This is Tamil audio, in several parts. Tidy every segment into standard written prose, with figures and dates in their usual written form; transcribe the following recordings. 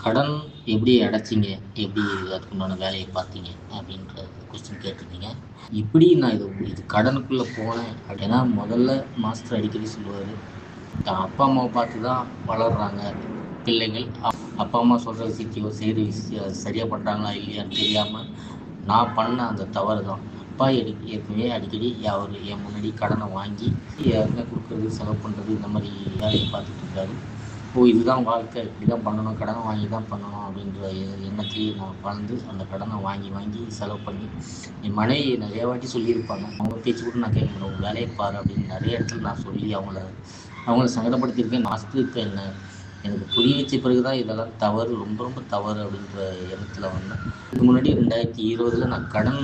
கடன் எப்படி அடைச்சீங்க? எப்படி அதுக்குண்டான வேலைய பார்த்தீங்க? அப்படின்ற கொஸ்டின் கேட்டிருந்தீங்க. எப்படி நான் இது கடனுக்குள்ள போனேன் அப்படின்னா, முதல்ல மாஸ்டர் அடிக்கடி சொல்லுவாரு, "தான் அப்பா, அம்மாவ பார்த்து தான் வளர்றாங்க பிள்ளைகள். அப்பா, அம்மா சொல்ற விஷயத்தையோ, செய்ற விஷயம் அது சரியா பண்றாங்களா, இல்லையான்னு தெரியாம நான் பண்ண அந்த தவறு தான்." அப்பா ஏற்கனவே அடிக்கடி அவரு என் முன்னாடி கடன வாங்கி, யாருக்குன்னா குடுக்குறது, செலவு பண்றது இந்த மாரி வேலைய பார்த்துட்டு இருக்காரு. ஓ! இதுதான் வாழ்க்கை. இப்படிதான் பண்ணணும். கடன வாங்கி தான் பண்ணணும் அப்படின்ற எண்ணத்திலேயே நான் வாழ்ந்து, அந்த கடன வாங்கி வாங்கி செலவு பண்ணி, என் மனைவி நெறைய வாட்டி சொல்லியிருப்பாங்க. அவங்க பேச்சு கூட நான் கேட்க மாட்டேன். "உன் வேலைய பாரு" அப்படின்னு நெறைய இடத்துல நான் சொல்லி அவங்கள சங்கடப்படுத்தியிருக்கேன். மாஸ்டருக்கு எனக்கு புரிய வச்ச பிறகு தான் இதெல்லாம் தவறு, ரொம்ப ரொம்ப தவறு அப்படின்ற எண்ணத்துல வந்தேன். இதுக்கு முன்னாடி 2020ல நான் கடன்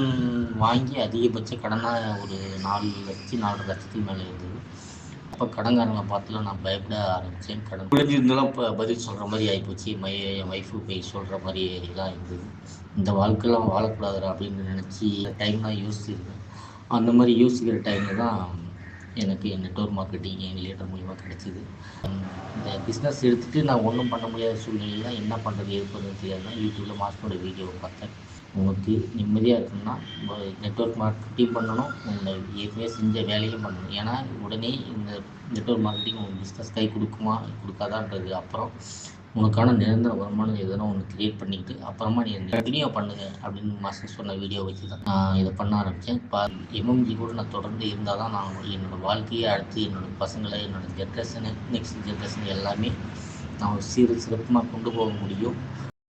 வாங்கி அதிகபட்ச கடனா ஒரு 4,00,000 4,50,000த்துக்கு மேல இருந்தது. அப்ப கடன்காரங்கள பார்த்துலாம் நான் பயப்பட ஆரம்பிச்சேன். கடன் புரிஞ்சிருந்தாலும் இப்ப பதில் சொல்ற மாரி ஆயிப்போச்சு. என் ஒய்ஃப்க்கு போய் சொல்ற மாரி தான் இருந்தது. இந்த வாழ்க்கைலாம் வாழக்கூடாதுடா அப்படின்னு நினைச்சு டைம்லாம் யோசிச்சிருக்கேன். அந்த மாரி யோசிக்கிற டைம்ல தான் எனக்கு நெட்வொர்க் மார்க்கெட்டிங் என் லீடர் மூலியமா கிடைச்சது. இந்த பிஸ்னஸ் எடுத்துட்டு நான் ஒண்ணும் பண்ண முடியாத சூழ்நிலையில என்ன பண்றது, ஏது பண்றதுன்னு தெரியாம யூடியூப்ல மாஸ்டரோட வீடியோவ பார்த்தேன். உனக்கு நிம்மதியா இருக்கணும்னா, நெட்வொர்க் மார்க்கெட்டிங் பண்ணணும். உன்னை ஏற்கனவே செஞ்ச வேலையும் பண்ணணும். ஏன்னா, உடனே இந்த நெட்வொர்க் மார்க்கெட்டிங் உன் பிஸ்னஸ் கை குடுக்குமா, குடுக்காதான்றது அப்புறம். உனக்கான நிரந்தர வருமானம் எதனா ஒண்ணு கிரியேட் பண்ணிக்கிட்டு, அப்புறமா நீ கன்டினியூவா பண்ணுங்க அப்படின்னு மாஸ்டர் சொன்ன வீடியோ வச்சு தான் நான் இத பண்ண ஆரம்பிச்சேன். எம்எம்ஜி கூட நான் தொடர்ந்து இருந்தா தான் நான் என்னோட வாழ்க்கைய அடுத்து என்னோட பசங்கள, என்னோட ஜெனரேஷனு, நெக்ஸ்ட் ஜெனரேஷன் எல்லாமே நான் ஒரு சீரும் சிறப்புமா கொண்டு போக முடியும்.